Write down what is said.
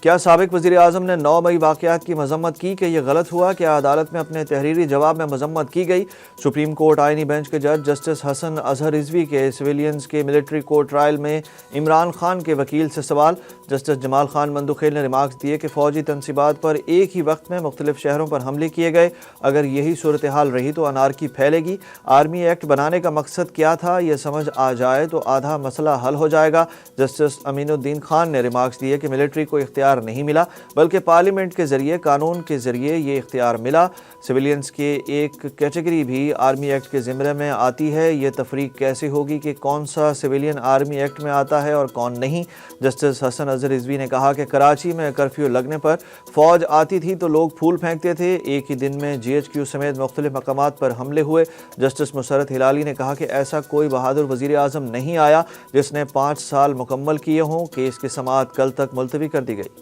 کیا سابق وزیر اعظم نے 9 مئی واقعات کی مذمت کی کہ یہ غلط ہوا؟ کیا عدالت میں اپنے تحریری جواب میں مذمت کی گئی؟ سپریم کورٹ آئینی بینچ کے جج جسٹس حسن اظہر رضوی کے سویلینز کے ملٹری کورٹ ٹرائل میں عمران خان کے وکیل سے سوال۔ جسٹس جمال خان مندوخیل نے ریمارکس دیے کہ فوجی تنصیبات پر ایک ہی وقت میں مختلف شہروں پر حملے کیے گئے۔ اگر یہی صورتحال رہی تو انارکی پھیلے گی۔ آرمی ایکٹ بنانے کا مقصد کیا تھا، یہ سمجھ آ جائے تو آدھا مسئلہ حل ہو جائے گا۔ جسٹس امین الدین خان نے ریمارکس دیے کہ ملٹری کو اختیار نہیں ملا بلکہ پارلیمنٹ کے ذریعے قانون کے ذریعے یہ اختیار ملا۔ سویلینز کی ایک کیٹیگری بھی آرمی ایکٹ کے زمرے میں آتی ہے، یہ تفریق کیسے ہوگی کہ کون سا سویلین آرمی ایکٹ میں آتا ہے اور کون نہیں؟ جسٹس حسن اظہر رضوی نے کہا کہ کراچی میں کرفیو لگنے پر فوج آتی تھی تو لوگ پھول پھینکتے تھے، ایک ہی دن میں جی ایچ کیو سمیت مختلف مقامات پر حملے ہوئے۔ جسٹس مسرت ہلالی نے کہا کہ ایسا کوئی بہادر وزیر اعظم نہیں آیا جس نے 5 سال مکمل کیے ہوں۔ کیس کی سماعت کل تک ملتوی کر دی گئی۔